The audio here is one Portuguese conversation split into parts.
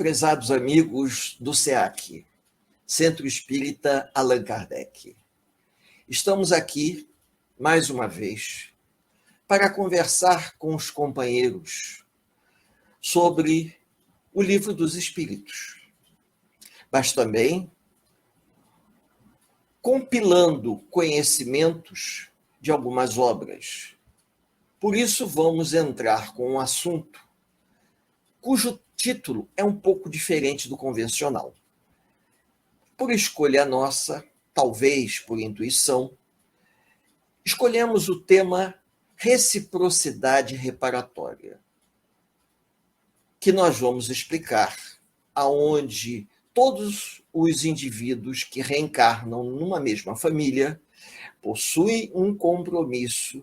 Prezados amigos do SEAC, Centro Espírita Allan Kardec. Estamos aqui, mais uma vez, para conversar com os companheiros sobre o Livro dos Espíritos, mas também compilando conhecimentos de algumas obras. Por isso, vamos entrar com um assunto cujo título é um pouco diferente do convencional. Por escolha nossa, talvez por intuição, escolhemos o tema reciprocidade reparatória, que nós vamos explicar aonde todos os indivíduos que reencarnam numa mesma família possuem um compromisso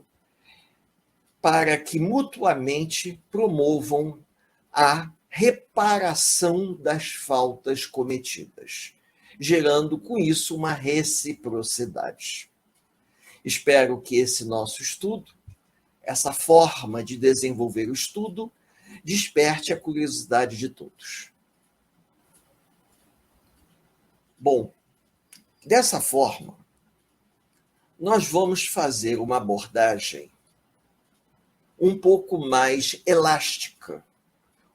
para que mutuamente promovam a reparação das faltas cometidas, gerando com isso uma reciprocidade. Espero que esse nosso estudo, essa forma de desenvolver o estudo, desperte a curiosidade de todos. Bom, dessa forma, nós vamos fazer uma abordagem um pouco mais elástica,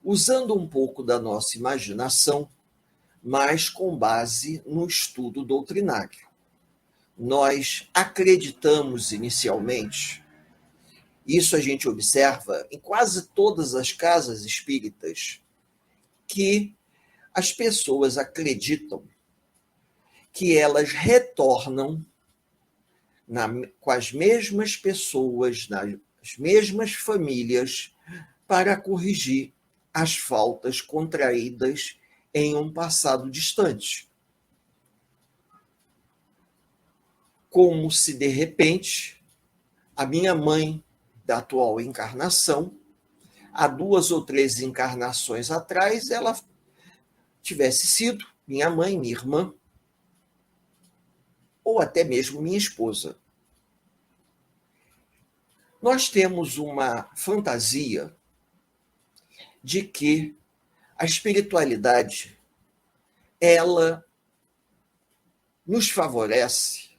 usando um pouco da nossa imaginação, mas com base no estudo doutrinário. Nós acreditamos inicialmente, isso a gente observa em quase todas as casas espíritas, que as pessoas acreditam que elas retornam com as mesmas pessoas, nas mesmas famílias, para corrigir as faltas contraídas em um passado distante. Como se, de repente, a minha mãe, da atual encarnação, há 2 ou 3 encarnações atrás, ela tivesse sido minha mãe, minha irmã, ou até mesmo minha esposa. Nós temos uma fantasia de que a espiritualidade, ela nos favorece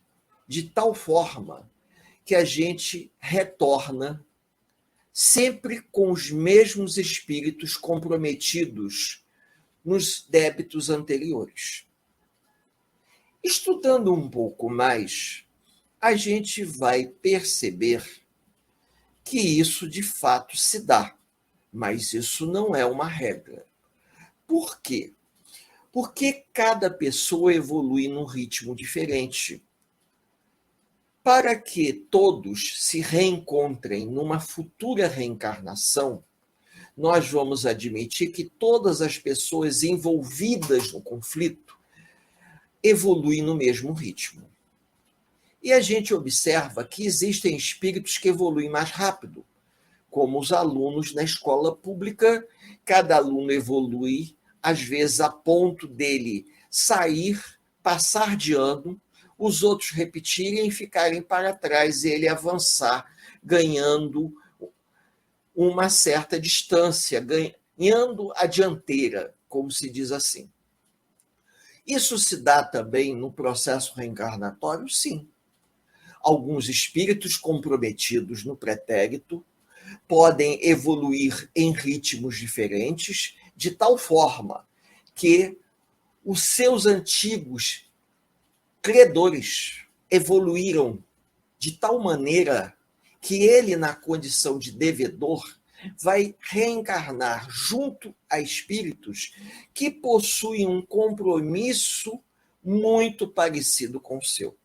de tal forma que a gente retorna sempre com os mesmos espíritos comprometidos nos débitos anteriores. Estudando um pouco mais, a gente vai perceber que isso de fato se dá. Mas isso não é uma regra. Por quê? Porque cada pessoa evolui num ritmo diferente. Para que todos se reencontrem numa futura reencarnação, nós vamos admitir que todas as pessoas envolvidas no conflito evoluem no mesmo ritmo. E a gente observa que existem espíritos que evoluem mais rápido, como os alunos na escola pública. Cada aluno evolui, às vezes a ponto dele sair, passar de ano, os outros repetirem e ficarem para trás, e ele avançar, ganhando uma certa distância, ganhando a dianteira, como se diz assim. Isso se dá também no processo reencarnatório? Sim. Alguns espíritos comprometidos no pretérito podem evoluir em ritmos diferentes, de tal forma que os seus antigos credores evoluíram de tal maneira que ele, na condição de devedor, vai reencarnar junto a espíritos que possuem um compromisso muito parecido com o seu.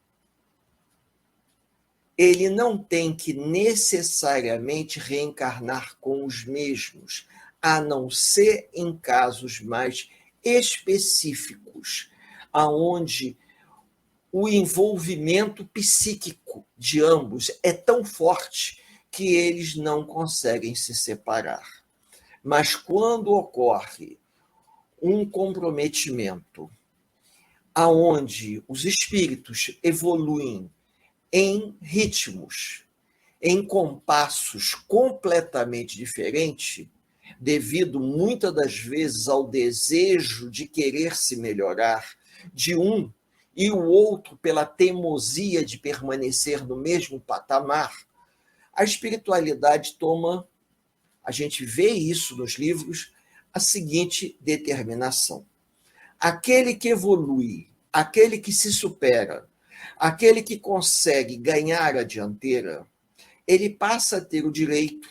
Ele não tem que necessariamente reencarnar com os mesmos, a não ser em casos mais específicos, aonde o envolvimento psíquico de ambos é tão forte que eles não conseguem se separar. Mas quando ocorre um comprometimento aonde os espíritos evoluem em ritmos, em compassos completamente diferentes, devido muitas das vezes ao desejo de querer se melhorar de um e o outro pela teimosia de permanecer no mesmo patamar, a espiritualidade toma, a gente vê isso nos livros, a seguinte determinação: aquele que evolui, aquele que se supera, aquele que consegue ganhar a dianteira, ele passa a ter o direito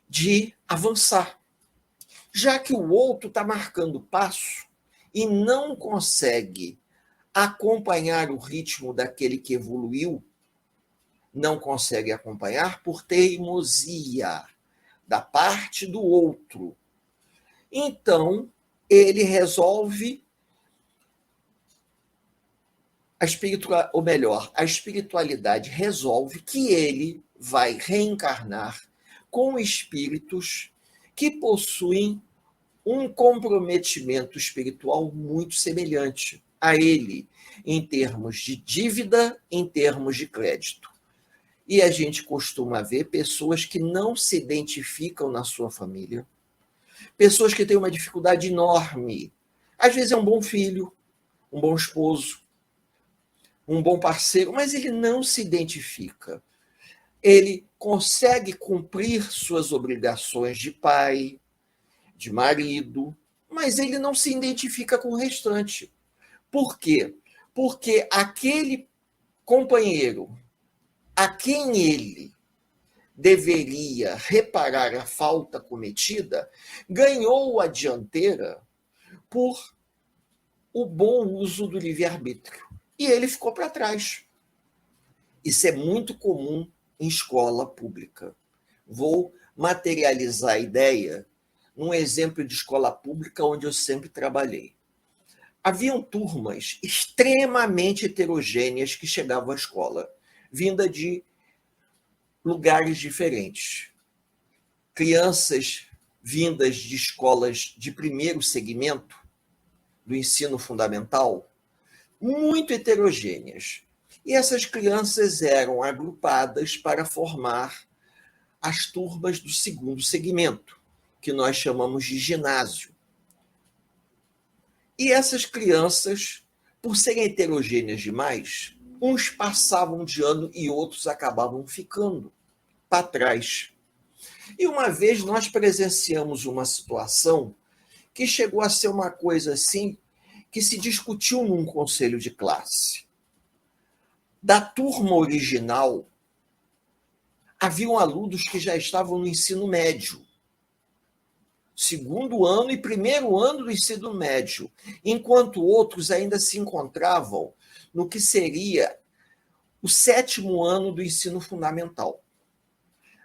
de avançar. Já que o outro está marcando passo e não consegue acompanhar o ritmo daquele que evoluiu, não consegue acompanhar por teimosia da parte do outro. Então, ele resolve a espiritualidade resolve que ele vai reencarnar com espíritos que possuem um comprometimento espiritual muito semelhante a ele, em termos de dívida, em termos de crédito. E a gente costuma ver pessoas que não se identificam na sua família, pessoas que têm uma dificuldade enorme. Às vezes é um bom filho, um bom esposo, um bom parceiro, mas ele não se identifica. Ele consegue cumprir suas obrigações de pai, de marido, mas ele não se identifica com o restante. Por quê? Porque aquele companheiro a quem ele deveria reparar a falta cometida ganhou a dianteira por o bom uso do livre-arbítrio. E ele ficou para trás. Isso é muito comum em escola pública. Vou materializar a ideia num exemplo de escola pública onde eu sempre trabalhei. Haviam turmas extremamente heterogêneas que chegavam à escola, vinda de lugares diferentes. Crianças vindas de escolas de primeiro segmento do ensino fundamental, muito heterogêneas. E essas crianças eram agrupadas para formar as turmas do segundo segmento, que nós chamamos de ginásio. E essas crianças, por serem heterogêneas demais, uns passavam de ano e outros acabavam ficando para trás. E uma vez nós presenciamos uma situação que chegou a ser uma coisa assim, que se discutiu num conselho de classe. Da turma original, haviam alunos que já estavam no ensino médio, segundo ano e primeiro ano do ensino médio, enquanto outros ainda se encontravam no que seria o sétimo ano do ensino fundamental.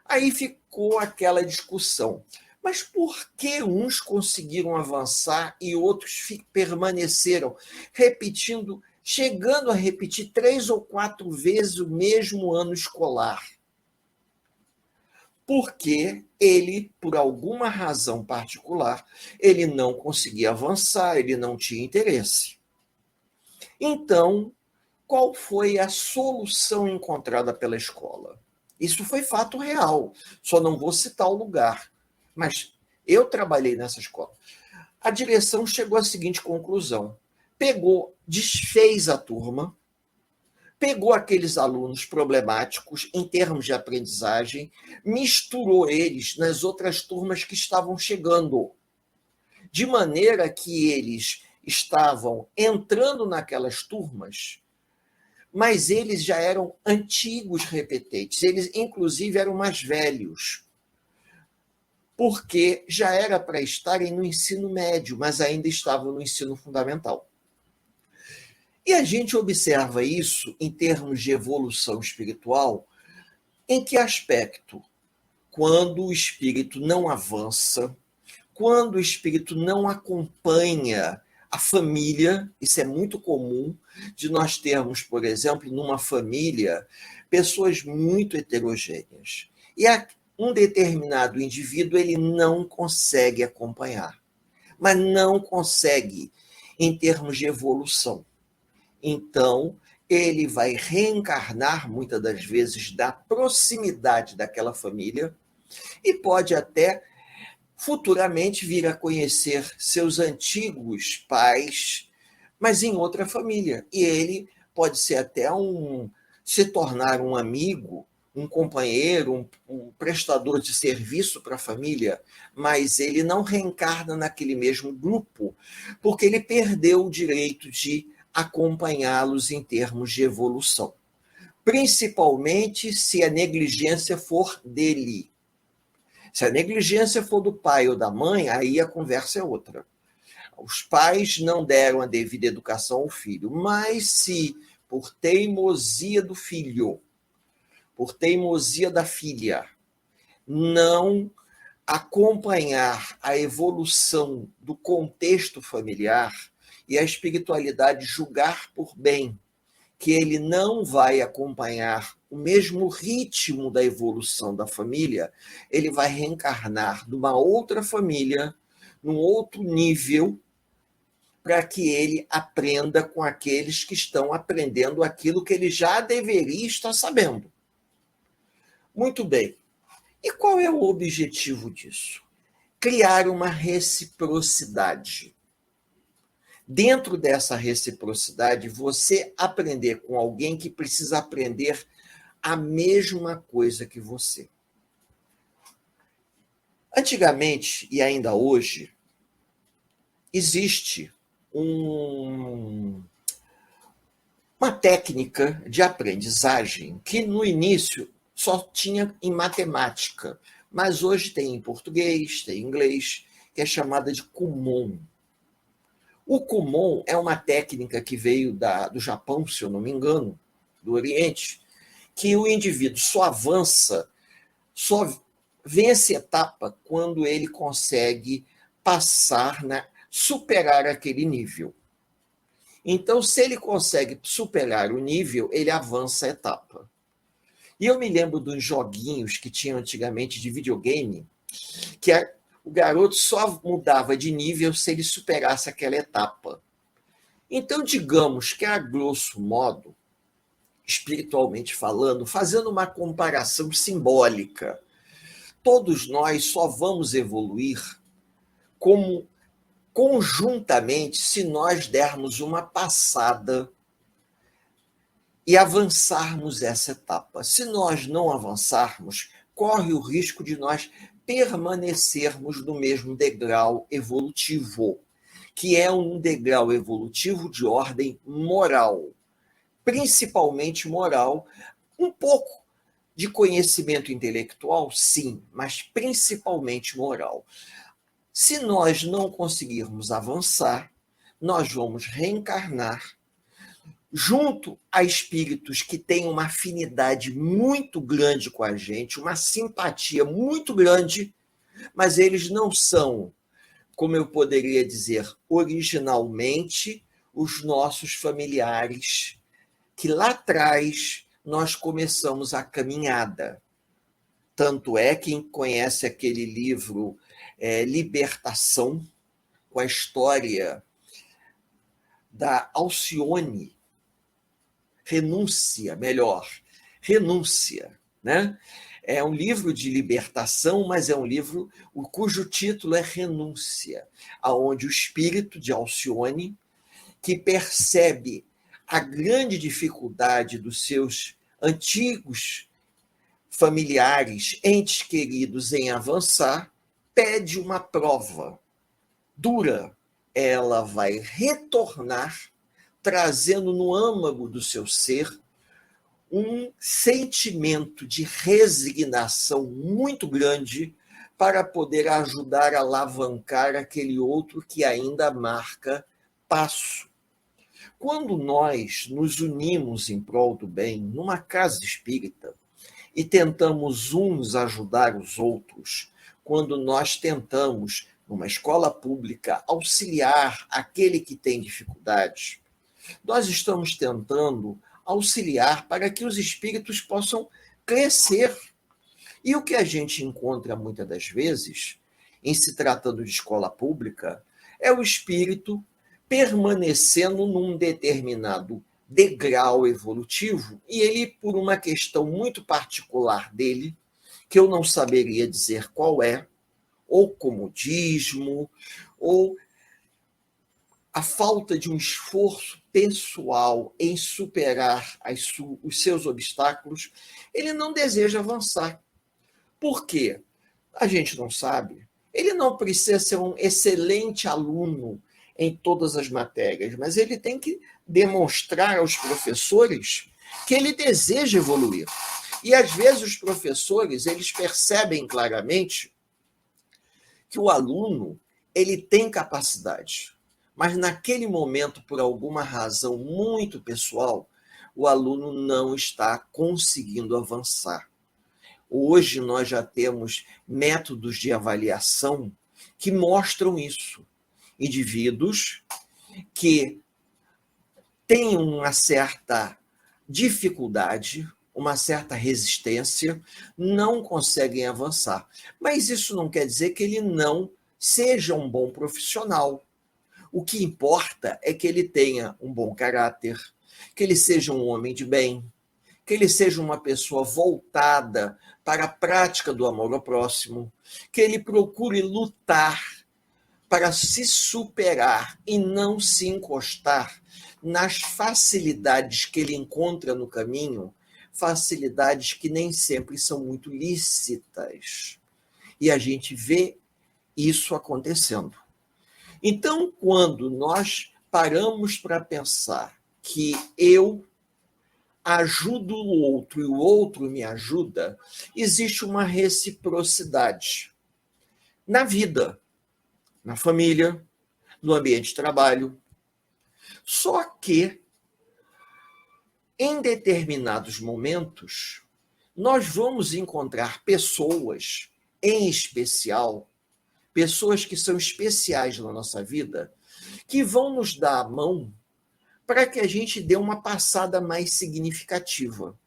Aí ficou aquela discussão. Mas por que uns conseguiram avançar e outros permaneceram repetindo, chegando a repetir 3 ou 4 vezes o mesmo ano escolar? Porque ele, por alguma razão particular, ele não conseguia avançar, ele não tinha interesse. Então, qual foi a solução encontrada pela escola? Isso foi fato real, só não vou citar o lugar, mas eu trabalhei nessa escola. A direção chegou à seguinte conclusão: desfez a turma, pegou aqueles alunos problemáticos em termos de aprendizagem, misturou eles nas outras turmas que estavam chegando, de maneira que eles estavam entrando naquelas turmas, mas eles já eram antigos repetentes, eles inclusive eram mais velhos, porque já era para estarem no ensino médio, mas ainda estavam no ensino fundamental. E a gente observa isso em termos de evolução espiritual, em que aspecto? Quando o espírito não avança, quando o espírito não acompanha a família, isso é muito comum, de nós termos, por exemplo, numa família, pessoas muito heterogêneas. E um determinado indivíduo, ele não consegue acompanhar, mas não consegue em termos de evolução. Então, ele vai reencarnar, muitas das vezes, da proximidade daquela família e pode até futuramente vir a conhecer seus antigos pais, mas em outra família. E ele pode ser até se tornar um amigo, um companheiro, um prestador de serviço para a família, mas ele não reencarna naquele mesmo grupo, porque ele perdeu o direito de acompanhá-los em termos de evolução. Principalmente se a negligência for dele. Se a negligência for do pai ou da mãe, aí a conversa é outra. Os pais não deram a devida educação ao filho, mas se por teimosia do filho, por teimosia da filha, não acompanhar a evolução do contexto familiar e a espiritualidade julgar por bem que ele não vai acompanhar o mesmo ritmo da evolução da família, ele vai reencarnar numa outra família, num outro nível, para que ele aprenda com aqueles que estão aprendendo aquilo que ele já deveria estar sabendo. Muito bem. E qual é o objetivo disso? Criar uma reciprocidade. Dentro dessa reciprocidade, você aprender com alguém que precisa aprender a mesma coisa que você. Antigamente, e ainda hoje, existe uma técnica de aprendizagem que no início só tinha em matemática, mas hoje tem em português, tem em inglês, que é chamada de Kumon. O Kumon é uma técnica que veio do Japão, se eu não me engano, do Oriente, que o indivíduo só avança, só vence etapa quando ele consegue passar, superar aquele nível. Então, se ele consegue superar o nível, ele avança a etapa. E eu me lembro dos joguinhos que tinham antigamente de videogame, que o garoto só mudava de nível se ele superasse aquela etapa. Então, digamos que, a grosso modo, espiritualmente falando, fazendo uma comparação simbólica, todos nós só vamos evoluir como conjuntamente se nós dermos uma passada e avançarmos essa etapa. Se nós não avançarmos, corre o risco de nós permanecermos no mesmo degrau evolutivo, que é um degrau evolutivo de ordem moral, principalmente moral, um pouco de conhecimento intelectual, sim, mas principalmente moral. Se nós não conseguirmos avançar, nós vamos reencarnar junto a espíritos que têm uma afinidade muito grande com a gente, uma simpatia muito grande, mas eles não são, como eu poderia dizer, originalmente, os nossos familiares, que lá atrás nós começamos a caminhada. Tanto é, quem conhece aquele livro Libertação, com a história da Alcione, Renúncia, né? É um livro de libertação, mas é um livro cujo título é Renúncia, aonde o espírito de Alcione, que percebe a grande dificuldade dos seus antigos familiares, entes queridos em avançar, pede uma prova dura. Ela vai retornar trazendo no âmago do seu ser um sentimento de resignação muito grande para poder ajudar a alavancar aquele outro que ainda marca passo. Quando nós nos unimos em prol do bem numa casa espírita e tentamos uns ajudar os outros, quando nós tentamos, numa escola pública, auxiliar aquele que tem dificuldades, nós estamos tentando auxiliar para que os espíritos possam crescer. E o que a gente encontra muitas das vezes, em se tratando de escola pública, é o espírito permanecendo num determinado degrau evolutivo e ele, por uma questão muito particular dele, que eu não saberia dizer qual é, ou comodismo, ou a falta de um esforço pessoal em superar os seus obstáculos, ele não deseja avançar. Por quê? A gente não sabe. Ele não precisa ser um excelente aluno em todas as matérias, mas ele tem que demonstrar aos professores que ele deseja evoluir. E às vezes os professores, eles percebem claramente que o aluno, ele tem capacidade, mas naquele momento, por alguma razão muito pessoal, o aluno não está conseguindo avançar. Hoje nós já temos métodos de avaliação que mostram isso. Indivíduos que têm uma certa dificuldade, uma certa resistência, não conseguem avançar. Mas isso não quer dizer que ele não seja um bom profissional. O que importa é que ele tenha um bom caráter, que ele seja um homem de bem, que ele seja uma pessoa voltada para a prática do amor ao próximo, que ele procure lutar para se superar e não se encostar nas facilidades que ele encontra no caminho, facilidades que nem sempre são muito lícitas. E a gente vê isso acontecendo. Então, quando nós paramos para pensar que eu ajudo o outro e o outro me ajuda, existe uma reciprocidade na vida, na família, no ambiente de trabalho. Só que, em determinados momentos, nós vamos encontrar pessoas, em especial, pessoas que são especiais na nossa vida, que vão nos dar a mão para que a gente dê uma passada mais significativa.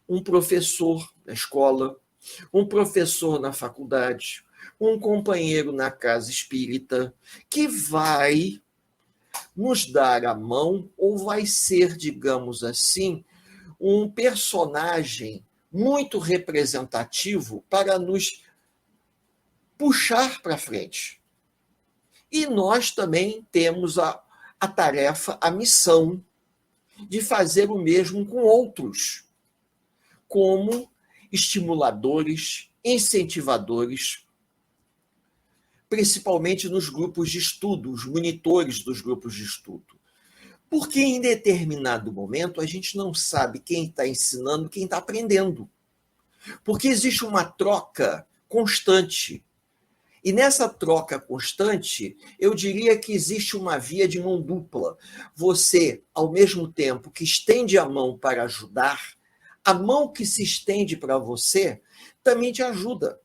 Um professor na escola, um professor na faculdade, um companheiro na casa espírita, que vai nos dar a mão ou vai ser, digamos assim, um personagem muito representativo para nos puxar para frente. E nós também temos a tarefa, a missão de fazer o mesmo com outros, como estimuladores, incentivadores, principalmente nos grupos de estudo, os monitores dos grupos de estudo. Porque em determinado momento a gente não sabe quem está ensinando, quem está aprendendo. Porque existe uma troca constante. E nessa troca constante, eu diria que existe uma via de mão dupla. Você, ao mesmo tempo que estende a mão para ajudar, a mão que se estende para você também te ajuda.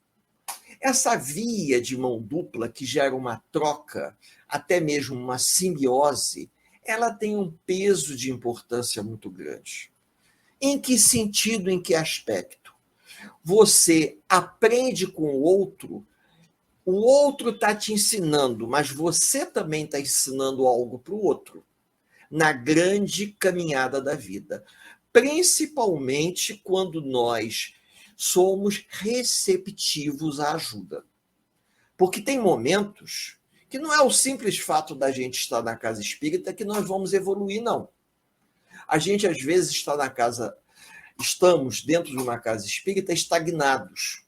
Essa via de mão dupla que gera uma troca, até mesmo uma simbiose, ela tem um peso de importância muito grande. Em que sentido, em que aspecto? Você aprende com o outro está te ensinando, mas você também está ensinando algo para o outro, na grande caminhada da vida. Principalmente quando nós somos receptivos à ajuda. Porque tem momentos que não é o simples fato da gente estar na casa espírita que nós vamos evoluir, não. A gente, às vezes, estamos dentro de uma casa espírita estagnados.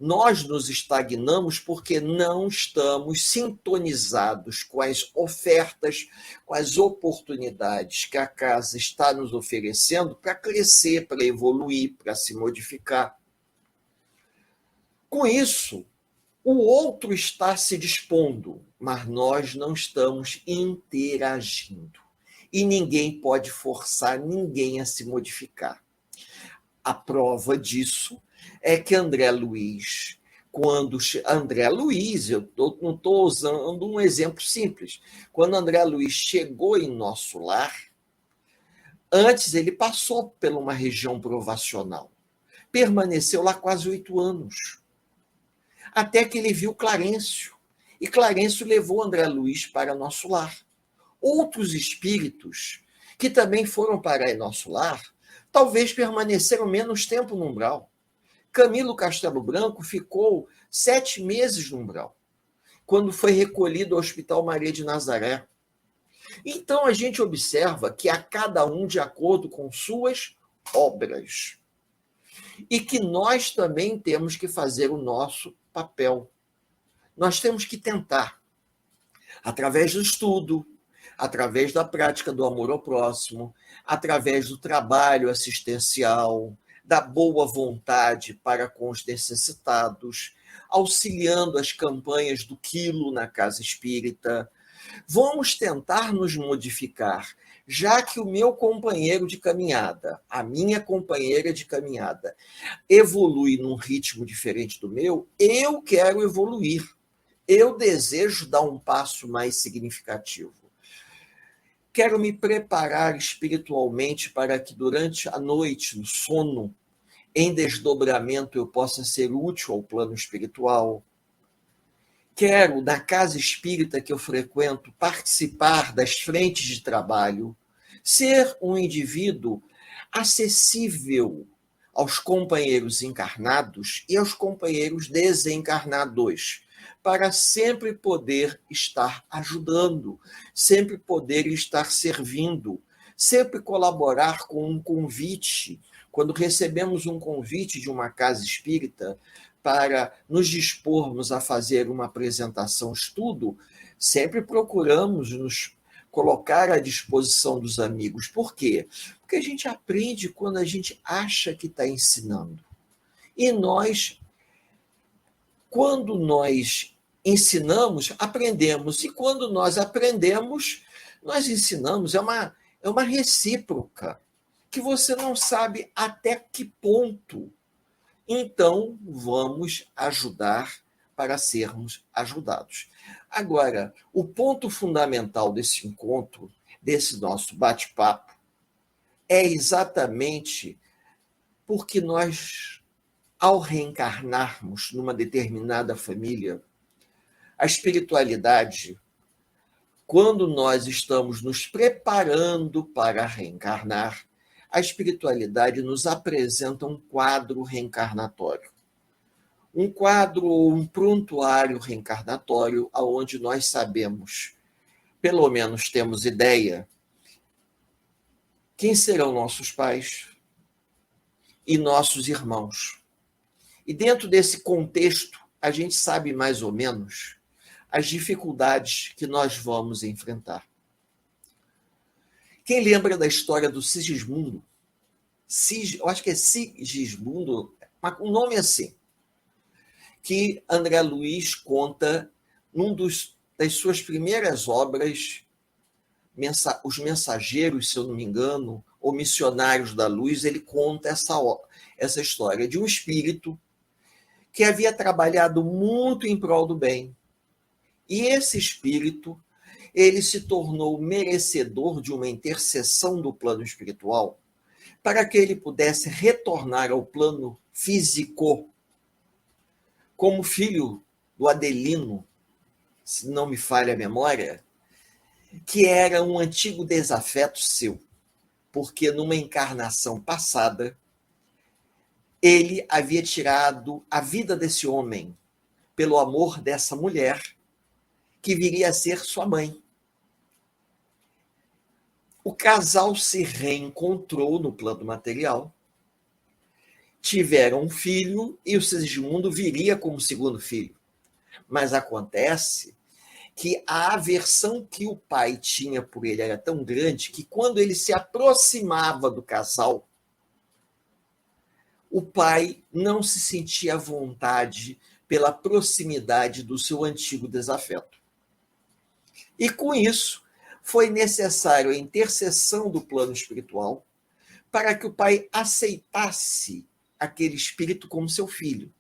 Nós nos estagnamos porque não estamos sintonizados com as ofertas, com as oportunidades que a casa está nos oferecendo para crescer, para evoluir, para se modificar. Com isso, o outro está se dispondo, mas nós não estamos interagindo. E ninguém pode forçar ninguém a se modificar. A prova disso é que André Luiz, eu não estou usando um exemplo simples, quando André Luiz chegou em nosso lar, antes ele passou por uma região provacional, permaneceu lá quase 8 anos, até que ele viu Clarencio, e Clarencio levou André Luiz para nosso lar. Outros espíritos que também foram para nosso lar, talvez permaneceram menos tempo no umbral, Camilo Castelo Branco ficou 7 meses no umbral, quando foi recolhido ao Hospital Maria de Nazaré. Então, a gente observa que a cada um de acordo com suas obras. E que nós também temos que fazer o nosso papel. Nós temos que tentar, através do estudo, através da prática do amor ao próximo, através do trabalho assistencial, da boa vontade para com os necessitados, auxiliando as campanhas do quilo na casa espírita. Vamos tentar nos modificar, já que o meu companheiro de caminhada, a minha companheira de caminhada, evolui num ritmo diferente do meu, eu quero evoluir. Eu desejo dar um passo mais significativo. Quero me preparar espiritualmente para que durante a noite, no sono, em desdobramento, eu possa ser útil ao plano espiritual. Quero, na casa espírita que eu frequento, participar das frentes de trabalho, ser um indivíduo acessível aos companheiros encarnados e aos companheiros desencarnados, para sempre poder estar ajudando, sempre poder estar servindo, sempre colaborar com um convite. Quando recebemos um convite de uma casa espírita para nos dispormos a fazer uma apresentação, estudo, sempre procuramos nos colocar à disposição dos amigos. Por quê? Porque a gente aprende quando a gente acha que está ensinando. E quando nós ensinamos, aprendemos. E quando nós aprendemos, nós ensinamos. É uma recíproca, que você não sabe até que ponto. Então, vamos ajudar para sermos ajudados. Agora, o ponto fundamental desse encontro, desse nosso bate-papo, é exatamente porque nós, ao reencarnarmos numa determinada família, a espiritualidade, quando nós estamos nos preparando para reencarnar, a espiritualidade nos apresenta um quadro reencarnatório. Um quadro ou um prontuário reencarnatório onde nós sabemos, pelo menos temos ideia, quem serão nossos pais e nossos irmãos. E dentro desse contexto, a gente sabe mais ou menos as dificuldades que nós vamos enfrentar. Quem lembra da história do Sigismundo? Eu acho que é Sigismundo, um nome assim, que André Luiz conta das suas primeiras obras, Os Mensageiros, se eu não me engano, ou Missionários da Luz. Ele conta essa história de um espírito que havia trabalhado muito em prol do bem. E esse espírito, ele se tornou merecedor de uma intercessão do plano espiritual para que ele pudesse retornar ao plano físico como filho do Adelino, se não me falha a memória, que era um antigo desafeto seu, porque numa encarnação passada, ele havia tirado a vida desse homem pelo amor dessa mulher, que viria a ser sua mãe. O casal se reencontrou no plano material, tiveram um filho e o Sigismundo viria como segundo filho. Mas acontece que a aversão que o pai tinha por ele era tão grande que quando ele se aproximava do casal, o pai não se sentia à vontade pela proximidade do seu antigo desafeto. E com isso, foi necessário a intercessão do plano espiritual para que o pai aceitasse aquele espírito como seu filho.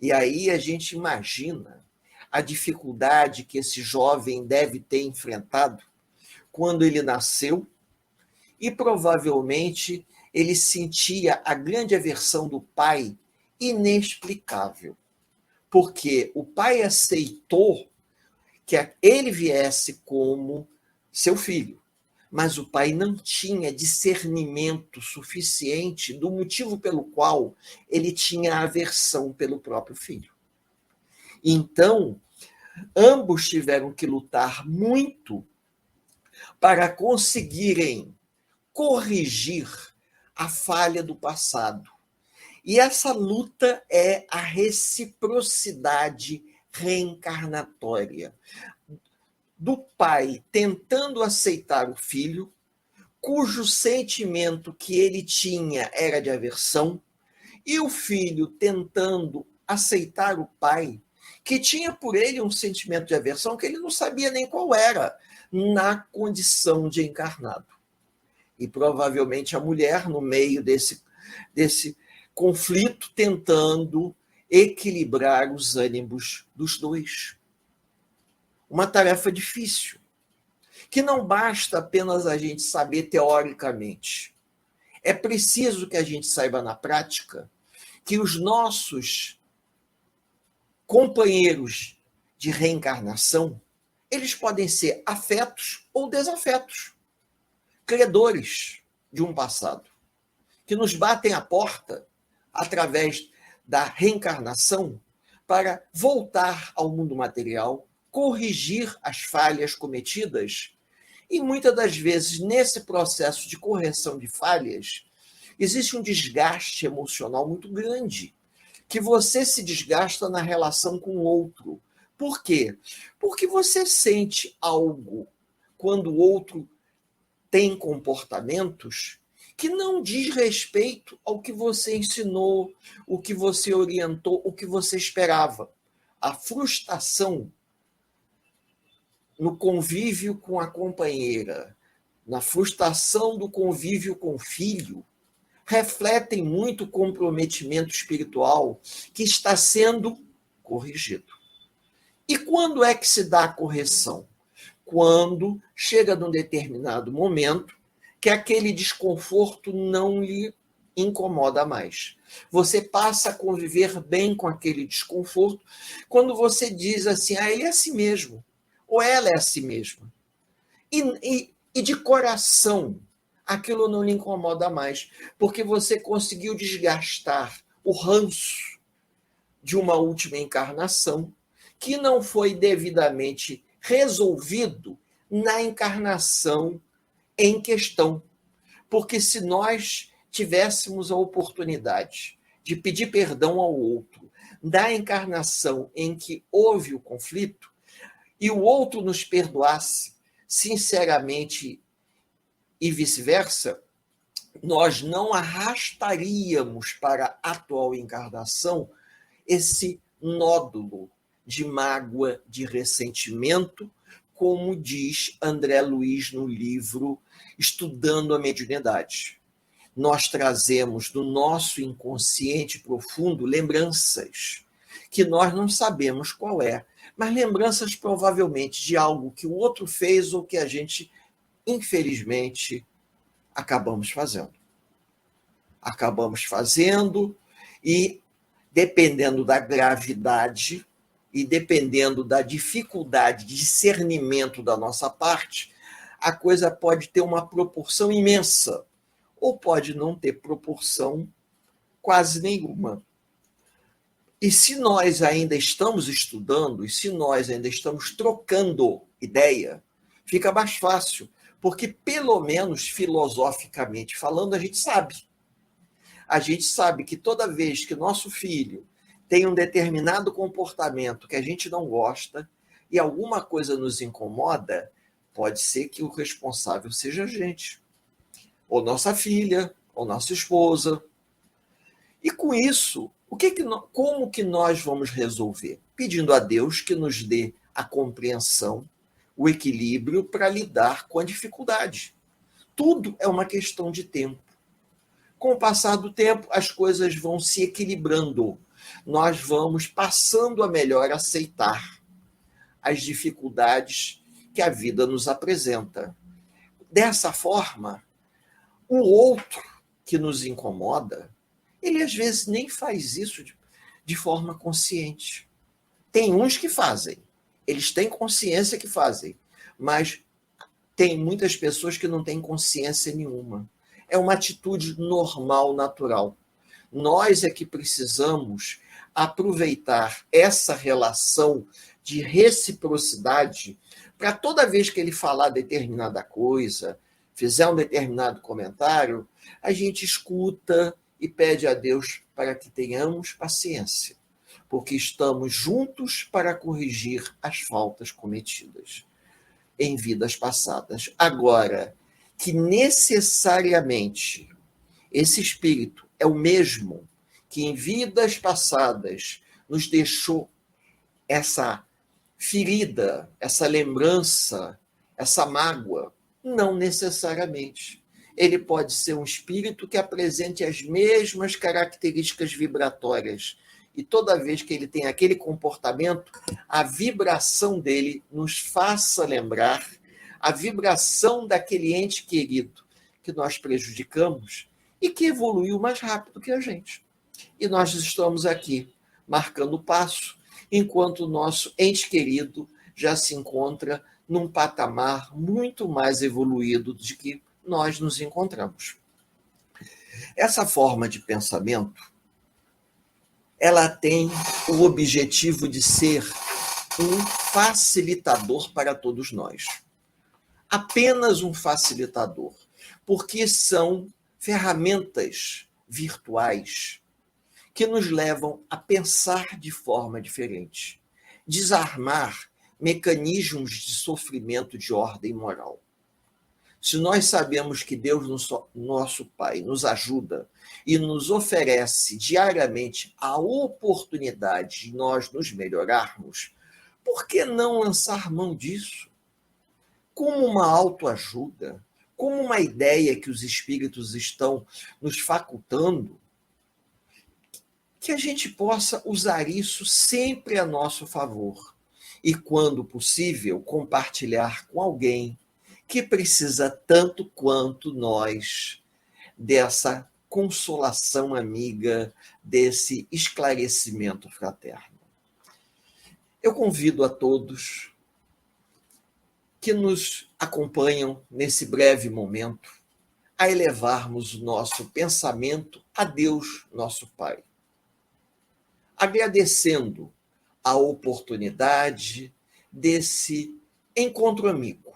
E aí a gente imagina a dificuldade que esse jovem deve ter enfrentado quando ele nasceu e provavelmente ele sentia a grande aversão do pai inexplicável, porque o pai aceitou que ele viesse como seu filho, mas o pai não tinha discernimento suficiente do motivo pelo qual ele tinha aversão pelo próprio filho. Então, ambos tiveram que lutar muito para conseguirem corrigir a falha do passado. E essa luta é a reciprocidade reencarnatória do pai tentando aceitar o filho, cujo sentimento que ele tinha era de aversão, e o filho tentando aceitar o pai, que tinha por ele um sentimento de aversão que ele não sabia nem qual era, na condição de encarnado. E provavelmente a mulher, no meio desse conflito, tentando equilibrar os ânimos dos dois. Uma tarefa difícil, que não basta apenas a gente saber teoricamente. É preciso que a gente saiba na prática que os nossos companheiros de reencarnação, eles podem ser afetos ou desafetos, credores de um passado, que nos batem à porta através da reencarnação para voltar ao mundo material, corrigir as falhas cometidas. E muitas das vezes, nesse processo de correção de falhas, existe um desgaste emocional muito grande, que você se desgasta na relação com o outro. Por quê? Porque você sente algo quando o outro tem comportamentos que não diz respeito ao que você ensinou, o que você orientou, o que você esperava. A frustração no convívio com a companheira, na frustração do convívio com o filho, refletem muito o comprometimento espiritual que está sendo corrigido. E quando é que se dá a correção? Quando chega num determinado momento que aquele desconforto não lhe incomoda mais. Você passa a conviver bem com aquele desconforto quando você diz assim, ele é assim mesmo, ou ela é assim mesma. E de coração, aquilo não lhe incomoda mais, porque você conseguiu desgastar o ranço de uma última encarnação que não foi devidamente resolvido na encarnação em questão. Porque se nós tivéssemos a oportunidade de pedir perdão ao outro da encarnação em que houve o conflito, e o outro nos perdoasse sinceramente e vice-versa, nós não arrastaríamos para a atual encarnação esse nódulo de mágoa, de ressentimento, como diz André Luiz no livro Estudando a Mediunidade. Nós trazemos do nosso inconsciente profundo lembranças que nós não sabemos qual é, mas lembranças provavelmente de algo que o outro fez ou que a gente, infelizmente, acabamos fazendo. E, dependendo da gravidade e dependendo da dificuldade de discernimento da nossa parte, a coisa pode ter uma proporção imensa ou pode não ter proporção quase nenhuma. E se nós ainda estamos estudando, e se nós ainda estamos trocando ideia, fica mais fácil, porque pelo menos filosoficamente falando, a gente sabe. A gente sabe que toda vez que nosso filho tem um determinado comportamento que a gente não gosta e alguma coisa nos incomoda, pode ser que o responsável seja a gente, ou nossa filha, ou nossa esposa. E com isso, como que nós vamos resolver? Pedindo a Deus que nos dê a compreensão, o equilíbrio para lidar com a dificuldade. Tudo é uma questão de tempo. Com o passar do tempo, as coisas vão se equilibrando. Nós vamos passando a melhor aceitar as dificuldades que a vida nos apresenta. Dessa forma, o outro que nos incomoda, ele às vezes nem faz isso de forma consciente. Tem uns que fazem, eles têm consciência que fazem, mas tem muitas pessoas que não têm consciência nenhuma. É uma atitude normal, natural. Nós é que precisamos aproveitar essa relação de reciprocidade para toda vez que ele falar determinada coisa, fizer um determinado comentário, a gente escuta e pede a Deus para que tenhamos paciência, porque estamos juntos para corrigir as faltas cometidas em vidas passadas. Agora, que necessariamente esse espírito é o mesmo que em vidas passadas nos deixou essa ferida, essa lembrança, essa mágoa, não necessariamente. Ele pode ser um espírito que apresente as mesmas características vibratórias. E toda vez que ele tem aquele comportamento, a vibração dele nos faça lembrar a vibração daquele ente querido que nós prejudicamos e que evoluiu mais rápido que a gente. E nós estamos aqui, marcando o passo, enquanto o nosso ente querido já se encontra num patamar muito mais evoluído de que nós nos encontramos. Essa forma de pensamento, ela tem o objetivo de ser um facilitador para todos nós. Apenas um facilitador, porque são ferramentas virtuais que nos levam a pensar de forma diferente, desarmar mecanismos de sofrimento de ordem moral. Se nós sabemos que Deus, nosso Pai, nos ajuda e nos oferece diariamente a oportunidade de nós nos melhorarmos, por que não lançar mão disso? Como uma autoajuda, como uma ideia que os espíritos estão nos facultando, que a gente possa usar isso sempre a nosso favor e, quando possível, compartilhar com alguém que precisa tanto quanto nós dessa consolação amiga, desse esclarecimento fraterno. Eu convido a todos que nos acompanham nesse breve momento a elevarmos o nosso pensamento a Deus, nosso Pai, agradecendo a oportunidade desse encontro amigo.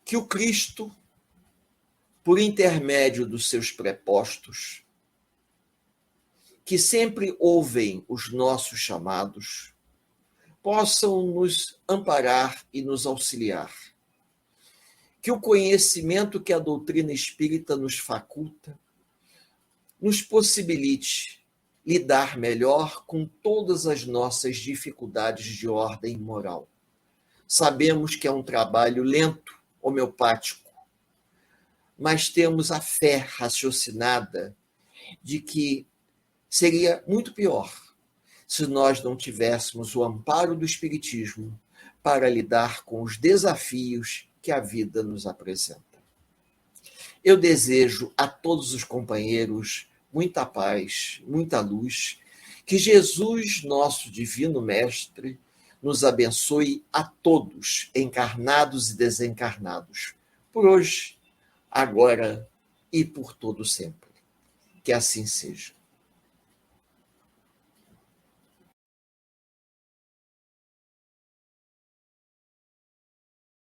Que o Cristo, por intermédio dos seus prepostos, que sempre ouvem os nossos chamados, possam nos amparar e nos auxiliar. Que o conhecimento que a doutrina espírita nos faculta nos possibilite lidar melhor com todas as nossas dificuldades de ordem moral. Sabemos que é um trabalho lento, homeopático, mas temos a fé raciocinada de que seria muito pior se nós não tivéssemos o amparo do Espiritismo para lidar com os desafios que a vida nos apresenta. Eu desejo a todos os companheiros muita paz, muita luz, que Jesus, nosso divino mestre, nos abençoe a todos, encarnados e desencarnados, por hoje, agora e por todo sempre. Que assim seja.